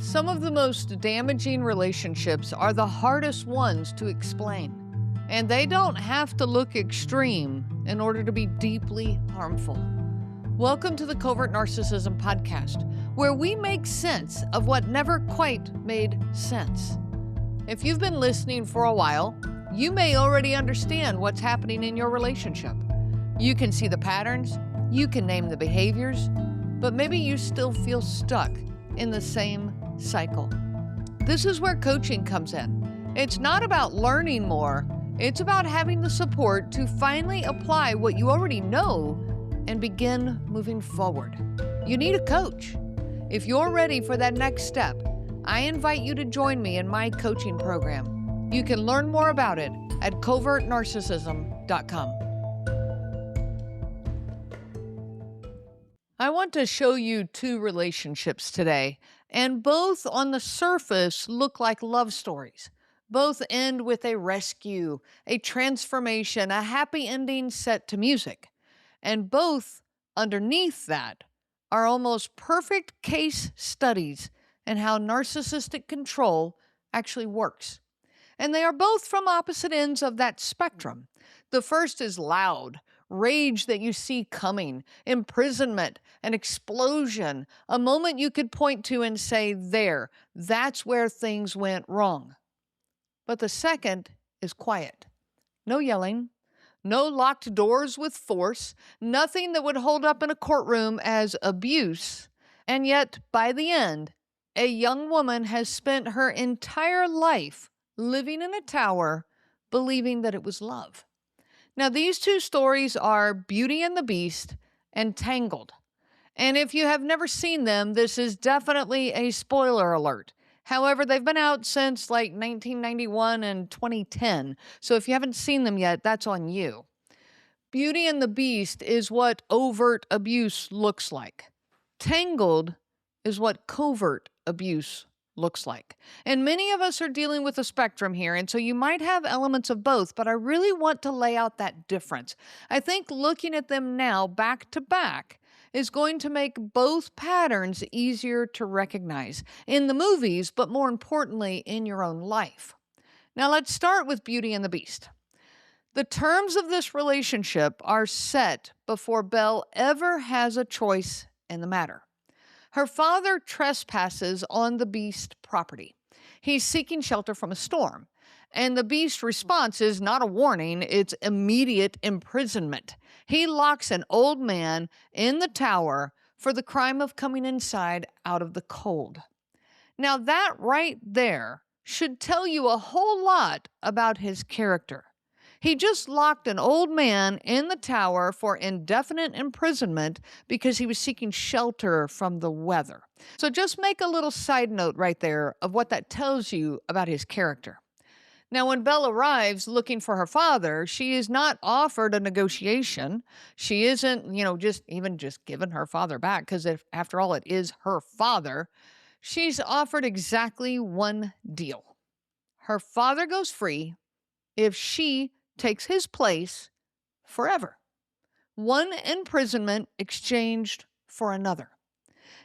Some of the most damaging relationships are the hardest ones to explain, and they don't have to look extreme in order to be deeply harmful. Welcome to the Covert Narcissism podcast, where we make sense of what never quite made sense. If you've been listening for a while, you may already understand what's happening in your relationship. You can see the patterns, you can name the behaviors, but maybe you still feel stuck in the same cycle. This is where coaching comes in. It's not about learning more, it's about having the support to finally apply what you already know and begin moving forward. You need a coach. If you're ready for that next step, I invite you to join me in my coaching program. You can learn more about it at covertnarcissism.com. I want to show you two relationships today, and both on the surface look like love stories. Both end with a rescue, a transformation, a happy ending set to music. And both, underneath that, are almost perfect case studies in how narcissistic control actually works. And they are both from opposite ends of that spectrum. The first is loud, rage that you see coming, imprisonment, an explosion, a moment you could point to and say, that's where things went wrong. But the second is quiet. No yelling, no locked doors with force, nothing that would hold up in a courtroom as abuse. And yet, by the end, a young woman has spent her entire life living in a tower, believing that it was love. Now, these two stories are Beauty and the Beast and Tangled. And if you have never seen them, this is definitely a spoiler alert. However, they've been out since like 1991 and 2010. So if you haven't seen them yet, that's on you. Beauty and the Beast is what overt abuse looks like. Tangled is what covert abuse looks like. And many of us are dealing with a spectrum here, and so you might have elements of both, but I really want to lay out that difference. I think looking at them now back to back is going to make both patterns easier to recognize in the movies, but more importantly, in your own life. Now let's start with Beauty and the Beast. The terms of this relationship are set before Belle ever has a choice in the matter. Her father trespasses on the Beast property. He's seeking shelter from a storm, and the Beast response is not a warning, it's immediate imprisonment. He locks an old man in the tower for the crime of coming inside out of the cold. Now that right there should tell you a whole lot about his character. He just locked an old man in the tower for indefinite imprisonment because he was seeking shelter from the weather. So just make a little side note right there of what that tells you about his character. Now, when Belle arrives looking for her father, she is not offered a negotiation. She isn't, just given her father back because after all, it is her father. She's offered exactly one deal. Her father goes free if she takes his place forever. One imprisonment exchanged for another.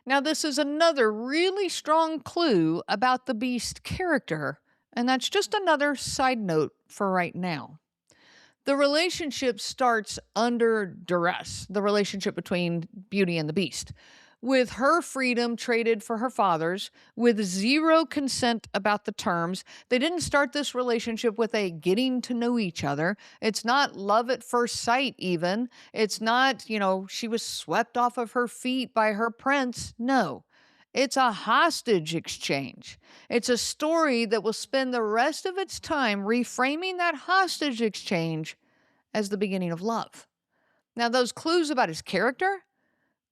Now, this is another really strong clue about the Beast character, and that's just another side note for right now. The relationship starts under duress, the relationship between Beauty and the Beast, with her freedom traded for her father's, with zero consent about the terms. They didn't start this relationship with a getting to know each other. It's not love at first sight even. It's not, she was swept off of her feet by her prince. No, it's a hostage exchange. It's a story that will spend the rest of its time reframing that hostage exchange as the beginning of love. Now, those clues about his character,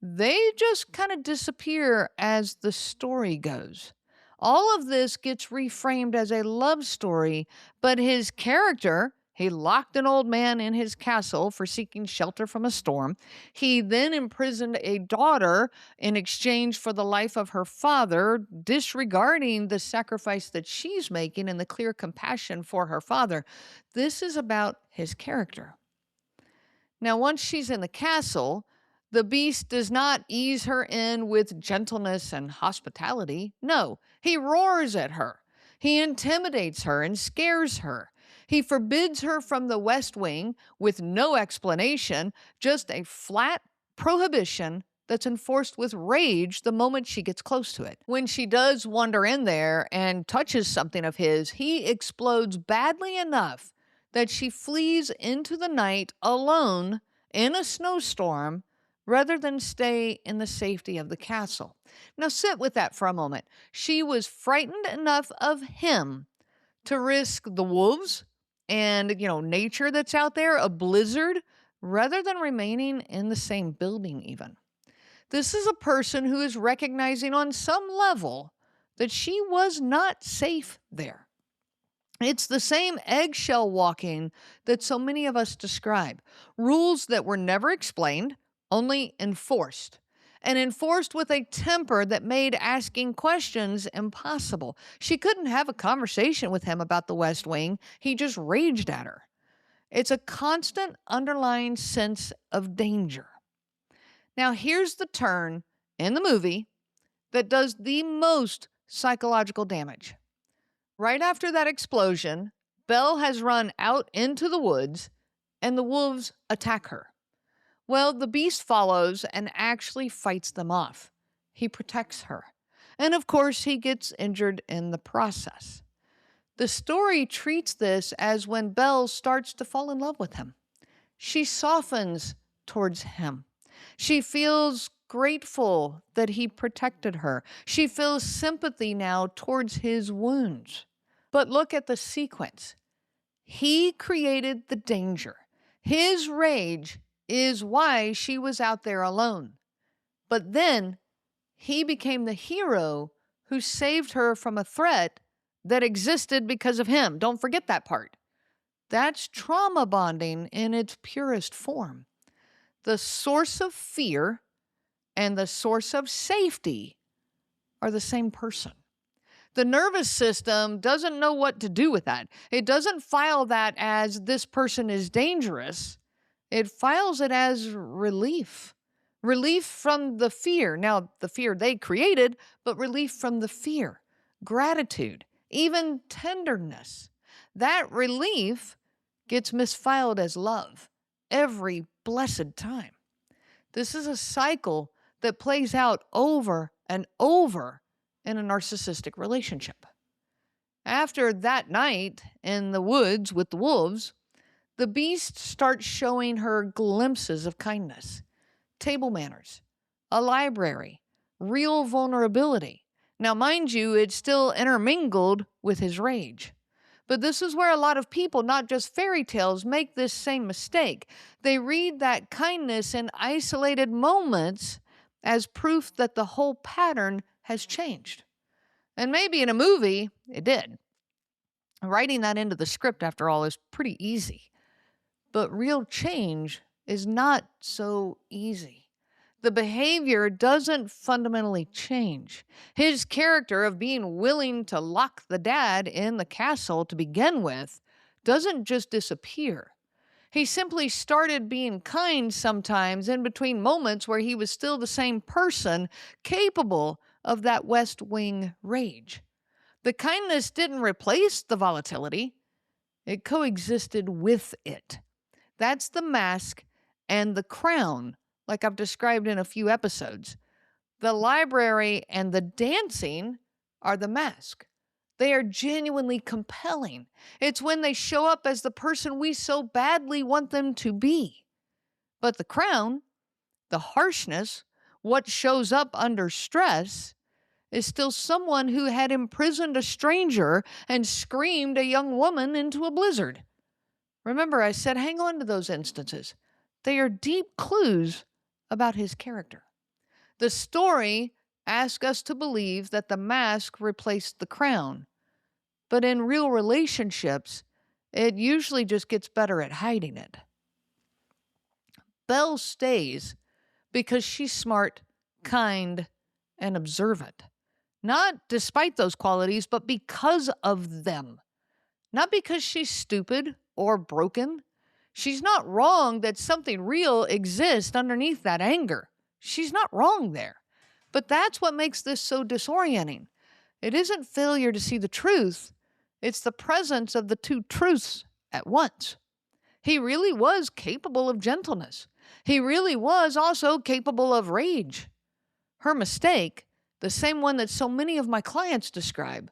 they just kind of disappear as the story goes. All of this gets reframed as a love story, but his character, he locked an old man in his castle for seeking shelter from a storm. He then imprisoned a daughter in exchange for the life of her father, disregarding the sacrifice that she's making and the clear compassion for her father. This is about his character. Now, once she's in the castle, The beast does not ease her in with gentleness and hospitality. No, he roars at her. He intimidates her and scares her. He forbids her from the West Wing with no explanation, just a flat prohibition that's enforced with rage the moment she gets close to it. When she does wander in there and touches something of his, he explodes badly enough that she flees into the night alone in a snowstorm rather than stay in the safety of the castle. Now sit with that for a moment. She was frightened enough of him to risk the wolves and, nature that's out there, a blizzard, rather than remaining in the same building even. This is a person who is recognizing on some level that she was not safe there. It's the same eggshell walking that so many of us describe. Rules that were never explained, only enforced. And enforced with a temper that made asking questions impossible. She couldn't have a conversation with him about the West Wing. He just raged at her. It's a constant underlying sense of danger. Now, here's the turn in the movie that does the most psychological damage. Right after that explosion, Belle has run out into the woods and the wolves attack her. Well, the beast follows and actually fights them off. He protects her. And of course, he gets injured in the process. The story treats this as when Belle starts to fall in love with him. She softens towards him. She feels grateful that he protected her. She feels sympathy now towards his wounds. But look at the sequence. He created the danger. His rage is why she was out there alone. But then he became the hero who saved her from a threat that existed because of him. Don't forget that part. That's trauma bonding in its purest form. The source of fear and the source of safety are the same person. The nervous system doesn't know what to do with that. It doesn't file that as this person is dangerous. It files it as relief. Relief from the fear. Now, the fear they created, but relief from the fear. Gratitude, even tenderness. That relief gets misfiled as love every blessed time. This is a cycle that plays out over and over in a narcissistic relationship. After that night in the woods with the wolves, the beast starts showing her glimpses of kindness, table manners, a library, real vulnerability. Now, mind you, it's still intermingled with his rage. But this is where a lot of people, not just fairy tales, make this same mistake. They read that kindness in isolated moments as proof that the whole pattern has changed. And maybe in a movie, it did. Writing that into the script, after all, is pretty easy. But real change is not so easy. The behavior doesn't fundamentally change. His character of being willing to lock the dad in the castle to begin with doesn't just disappear. He simply started being kind sometimes in between moments where he was still the same person capable of that West Wing rage. The kindness didn't replace the volatility. It coexisted with it. That's the mask and the crown, like I've described in a few episodes. The library and the dancing are the mask. They are genuinely compelling. It's when they show up as the person we so badly want them to be. But the crown, the harshness, what shows up under stress, is still someone who had imprisoned a stranger and screamed a young woman into a blizzard. Remember, I said hang on to those instances. They are deep clues about his character. The story asks us to believe that the mask replaced the crown. But in real relationships, it usually just gets better at hiding it. Belle stays because she's smart, kind, and observant. Not despite those qualities, but because of them. Not because she's stupid or broken. She's not wrong that something real exists underneath that anger. She's not wrong there. But that's what makes this so disorienting. It isn't failure to see the truth, it's the presence of the two truths at once. He really was capable of gentleness. He really was also capable of rage. Her mistake, the same one that so many of my clients describe,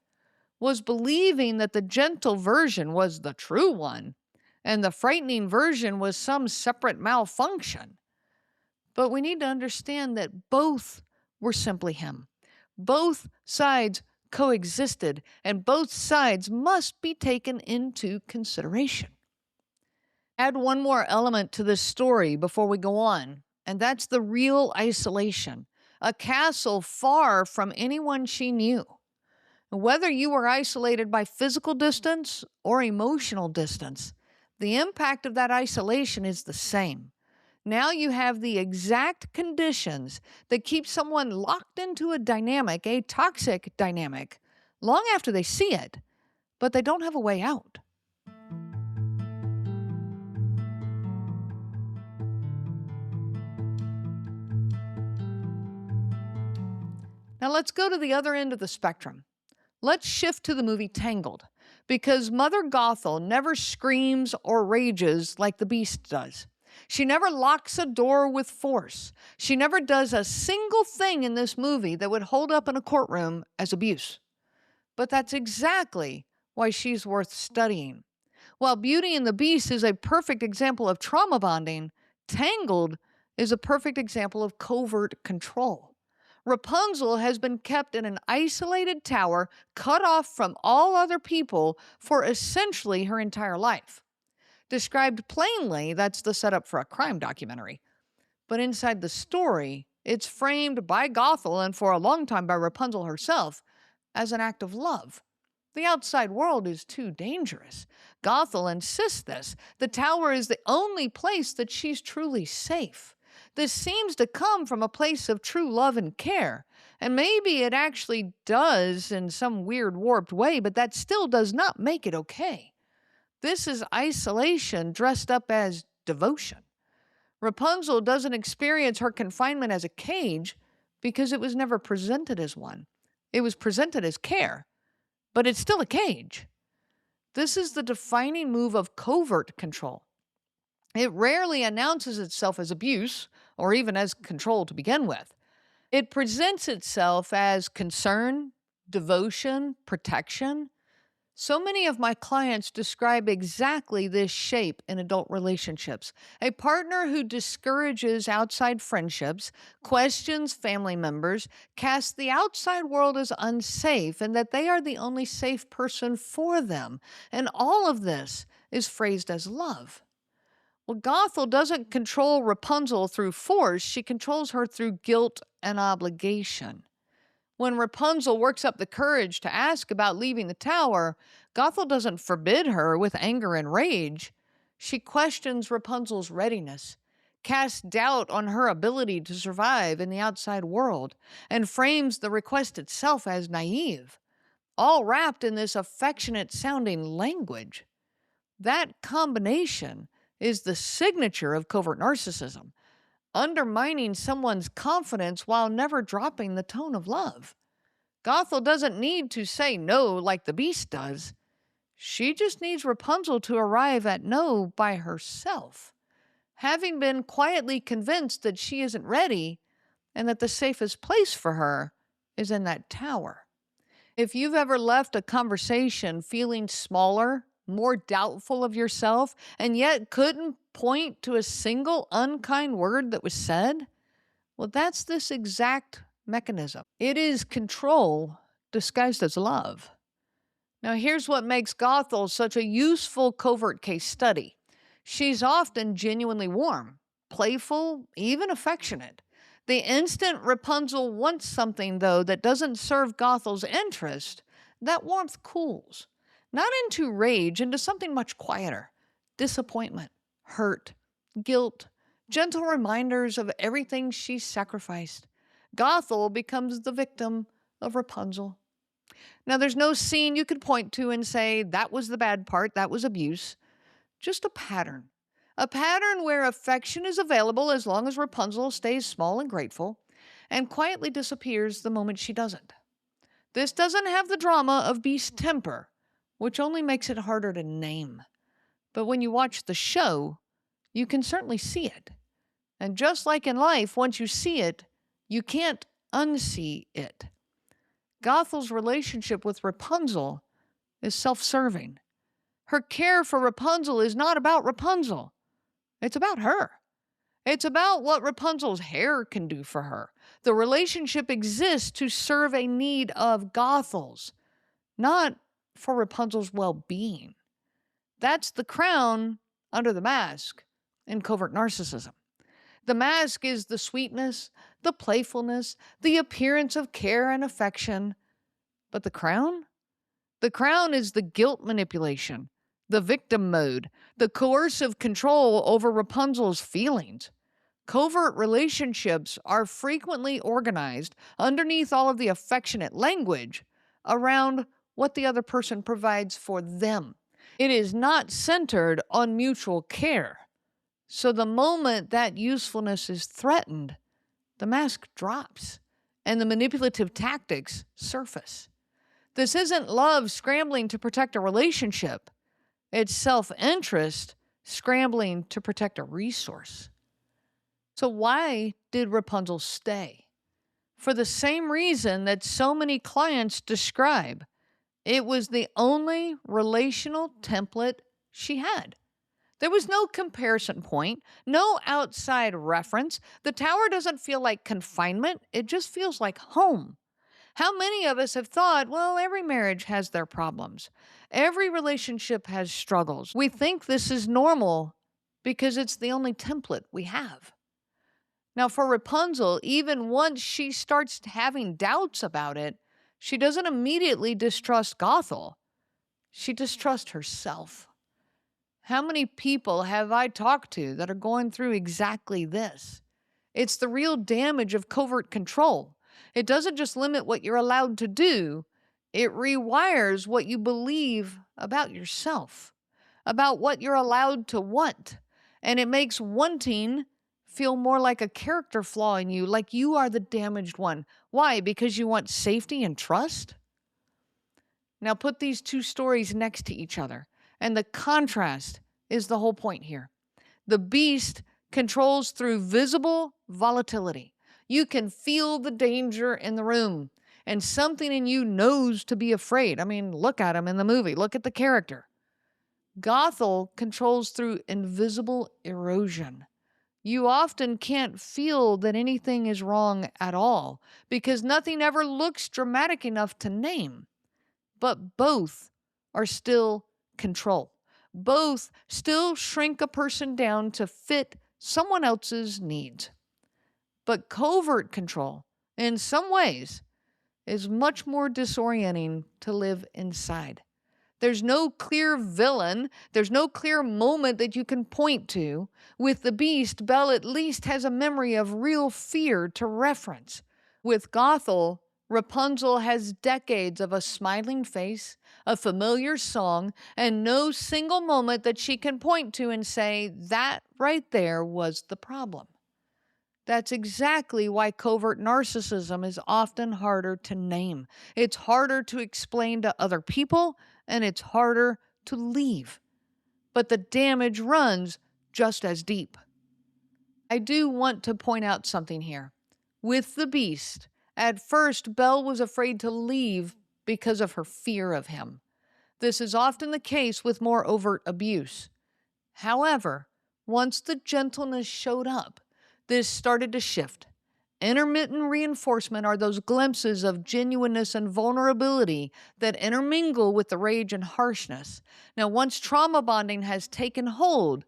was believing that the gentle version was the true one and the frightening version was some separate malfunction. But we need to understand that both were simply him. Both sides coexisted, and both sides must be taken into consideration. Add one more element to this story before we go on, and that's the real isolation, a castle far from anyone she knew. Whether you were isolated by physical distance or emotional distance, the impact of that isolation is the same. Now you have the exact conditions that keep someone locked into a dynamic, a toxic dynamic, long after they see it, but they don't have a way out. Now let's go to the other end of the spectrum. Let's shift to the movie Tangled, because Mother Gothel never screams or rages like the Beast does. She never locks a door with force. She never does a single thing in this movie that would hold up in a courtroom as abuse. But that's exactly why she's worth studying. While Beauty and the Beast is a perfect example of trauma bonding, Tangled is a perfect example of covert control. Rapunzel has been kept in an isolated tower, cut off from all other people for essentially her entire life. Described plainly, that's the setup for a crime documentary. But inside the story, it's framed by Gothel and for a long time by Rapunzel herself as an act of love. The outside world is too dangerous. Gothel insists this. The tower is the only place that she's truly safe. This seems to come from a place of true love and care. And maybe it actually does in some weird warped way, but that still does not make it okay. This is isolation dressed up as devotion. Rapunzel doesn't experience her confinement as a cage because it was never presented as one. It was presented as care, but it's still a cage. This is the defining move of covert control. It rarely announces itself as abuse or even as control to begin with. It presents itself as concern, devotion, protection. So many of my clients describe exactly this shape in adult relationships. A partner who discourages outside friendships, questions family members, casts the outside world as unsafe, and that they are the only safe person for them. And all of this is phrased as love. Well, Gothel doesn't control Rapunzel through force, she controls her through guilt and obligation. When Rapunzel works up the courage to ask about leaving the tower, Gothel doesn't forbid her with anger and rage. She questions Rapunzel's readiness, casts doubt on her ability to survive in the outside world, and frames the request itself as naive, all wrapped in this affectionate-sounding language. That combination is the signature of covert narcissism, undermining someone's confidence while never dropping the tone of love. Gothel doesn't need to say no like the Beast does. She just needs Rapunzel to arrive at no by herself, having been quietly convinced that she isn't ready and that the safest place for her is in that tower. If you've ever left a conversation feeling smaller, more doubtful of yourself, and yet couldn't point to a single unkind word that was said, well, that's this exact mechanism. It is control disguised as love. Now, here's what makes Gothel such a useful covert case study. She's often genuinely warm, playful, even affectionate. The instant Rapunzel wants something, though, that doesn't serve Gothel's interest, that warmth cools. Not into rage, into something much quieter. Disappointment, hurt, guilt, gentle reminders of everything she sacrificed. Gothel becomes the victim of Rapunzel. Now, there's no scene you could point to and say, that was the bad part, that was abuse. Just a pattern A pattern where affection is available as long as Rapunzel stays small and grateful, and quietly disappears the moment she doesn't. This doesn't have the drama of beast temper, which only makes it harder to name. But when you watch the show, you can certainly see it. And just like in life, once you see it, you can't unsee it. Gothel's relationship with Rapunzel is self-serving. Her care for Rapunzel is not about Rapunzel. It's about her. It's about what Rapunzel's hair can do for her. The relationship exists to serve a need of Gothel's, not for Rapunzel's well-being. That's the crown under the mask in Covert Narcissism. The mask is the sweetness, the playfulness, the appearance of care and affection. But the crown? The crown is the guilt manipulation, the victim mode, the coercive control over Rapunzel's feelings. Covert relationships are frequently organized underneath all of the affectionate language around what the other person provides for them. It is not centered on mutual care. So the moment that usefulness is threatened, the mask drops and the manipulative tactics surface. This isn't love scrambling to protect a relationship. It's self-interest scrambling to protect a resource. So why did Rapunzel stay? For the same reason that so many clients describe. It was the only relational template she had. There was no comparison point, no outside reference. The tower doesn't feel like confinement. It just feels like home. How many of us have thought, well, every marriage has their problems. Every relationship has struggles. We think this is normal because it's the only template we have. Now, for Rapunzel, even once she starts having doubts about it, she doesn't immediately distrust Gothel. She distrusts herself. How many people have I talked to that are going through exactly this? It's the real damage of covert control. It doesn't just limit what you're allowed to do, it rewires what you believe about yourself, about what you're allowed to want. And it makes wanting feel more like a character flaw in you, like you are the damaged one. Why? Because you want safety and trust? Now put these two stories next to each other. And the contrast is the whole point here. The beast controls through visible volatility. You can feel the danger in the room, and something in you knows to be afraid. I mean, look at him in the movie. Look at the character. Gothel controls through invisible erosion. You often can't feel that anything is wrong at all because nothing ever looks dramatic enough to name. But both are still control. Both still shrink a person down to fit someone else's needs. But covert control, in some ways, is much more disorienting to live inside. There's no clear villain. There's no clear moment that you can point to. With the beast, Belle at least has a memory of real fear to reference. With Gothel, Rapunzel has decades of a smiling face, a familiar song, and no single moment that she can point to and say, that right there was the problem. That's exactly why covert narcissism is often harder to name. It's harder to explain to other people, and it's harder to leave. But the damage runs just as deep. I do want to point out something here. With the beast, at first, Belle was afraid to leave because of her fear of him. This is often the case with more overt abuse. However, once the gentleness showed up, this started to shift. Intermittent reinforcement are those glimpses of genuineness and vulnerability that intermingle with the rage and harshness. Now, once trauma bonding has taken hold,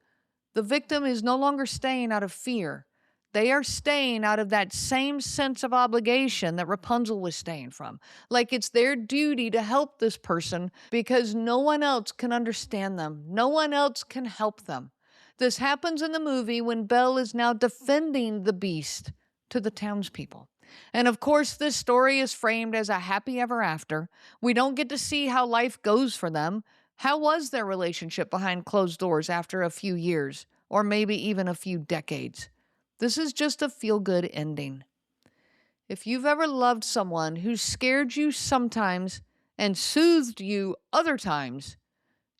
the victim is no longer staying out of fear. They are staying out of that same sense of obligation that Rapunzel was staying from. Like it's their duty to help this person because no one else can understand them. No one else can help them. This happens in the movie when Belle is now defending the beast to the townspeople. And of course, this story is framed as a happy ever after. We don't get to see how life goes for them. How was their relationship behind closed doors after a few years? or maybe even a few decades. This is just a feel-good ending. If you've ever loved someone who scared you sometimes and soothed you other times,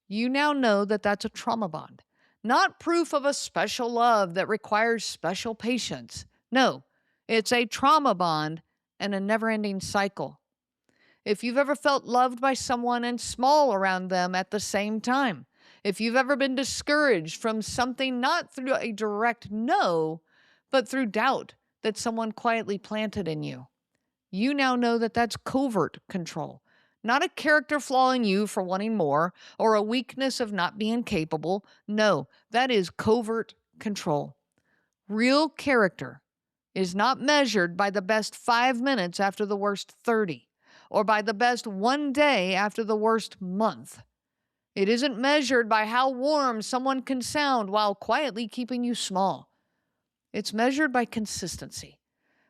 you now know that that's a trauma bond, not proof of a special love that requires special patience. No, it's a trauma bond and a never-ending cycle. If you've ever felt loved by someone and small around them at the same time, if you've ever been discouraged from something not through a direct no, but through doubt that someone quietly planted in you, you now know that that's covert control, not a character flaw in you for wanting more or a weakness of not being capable. No, that is covert control. Real character is not measured by the best 5 minutes after the worst 30, or by the best 1 day after the worst month. It isn't measured by how warm someone can sound while quietly keeping you small. It's measured by consistency,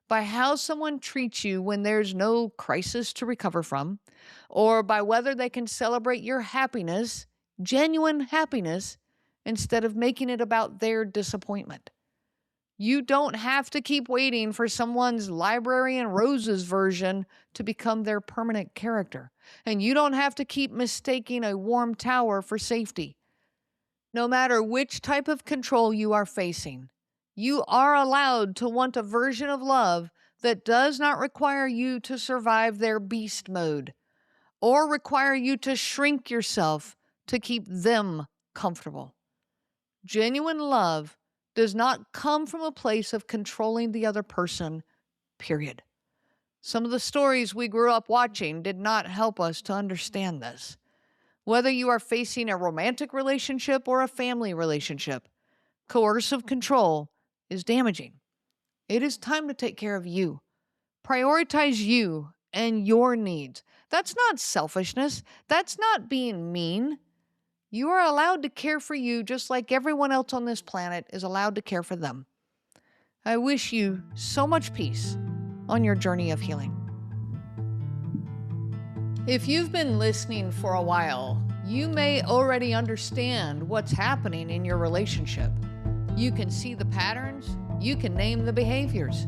by how someone treats you when there's no crisis to recover from, or by whether they can celebrate your happiness, genuine happiness, instead of making it about their disappointment. You don't have to keep waiting for someone's library and roses version to become their permanent character. And you don't have to keep mistaking a warm tower for safety. No matter which type of control you are facing, you are allowed to want a version of love that does not require you to survive their beast mode, or require you to shrink yourself to keep them comfortable. Genuine love does not come from a place of controlling the other person, period. Some of the stories we grew up watching did not help us to understand this. Whether you are facing a romantic relationship or a family relationship, coercive control is damaging. It is time to take care of you. Prioritize you and your needs. That's not selfishness. That's not being mean. You are allowed to care for you just like everyone else on this planet is allowed to care for them. I wish you so much peace on your journey of healing. If you've been listening for a while, you may already understand what's happening in your relationship. You can see the patterns, you can name the behaviors,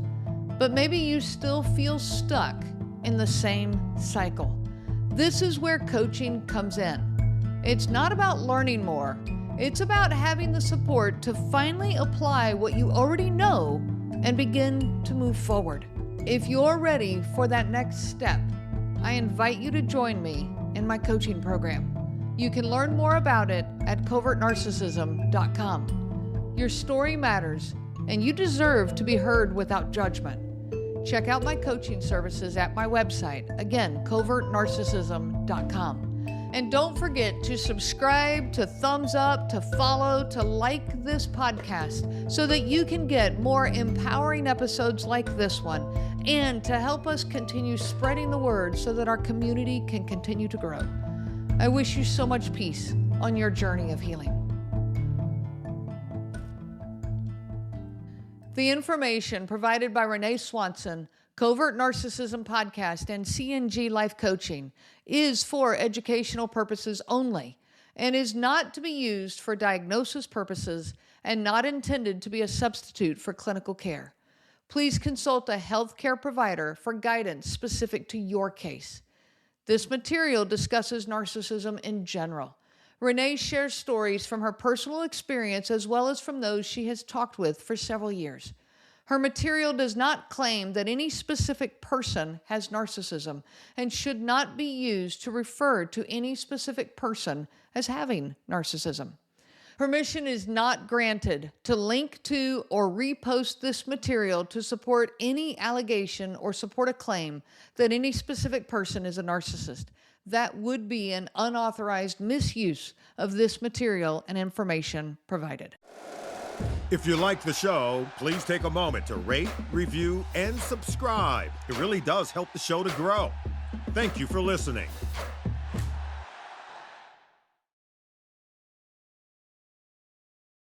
but maybe you still feel stuck in the same cycle. This is where coaching comes in. It's not about learning more. It's about having the support to finally apply what you already know and begin to move forward. If you're ready for that next step, I invite you to join me in my coaching program. You can learn more about it at covertnarcissism.com. Your story matters, and you deserve to be heard without judgment. Check out my coaching services at my website, again, covertnarcissism.com. And don't forget to subscribe, to thumbs up, to follow, to like this podcast so that you can get more empowering episodes like this one, and to help us continue spreading the word so that our community can continue to grow. I wish you so much peace on your journey of healing. The information provided by Renee Swanson, Covert Narcissism Podcast, and CNG Life Coaching is for educational purposes only and is not to be used for diagnosis purposes and not intended to be a substitute for clinical care. Please consult a healthcare provider for guidance specific to your case. This material discusses narcissism in general. Renee shares stories from her personal experience as well as from those she has talked with for several years. Her material does not claim that any specific person has narcissism and should not be used to refer to any specific person as having narcissism. Permission is not granted to link to or repost this material to support any allegation or support a claim that any specific person is a narcissist. That would be an unauthorized misuse of this material and information provided. If you like the show, please take a moment to rate, review, and subscribe. It really does help the show to grow. Thank you for listening.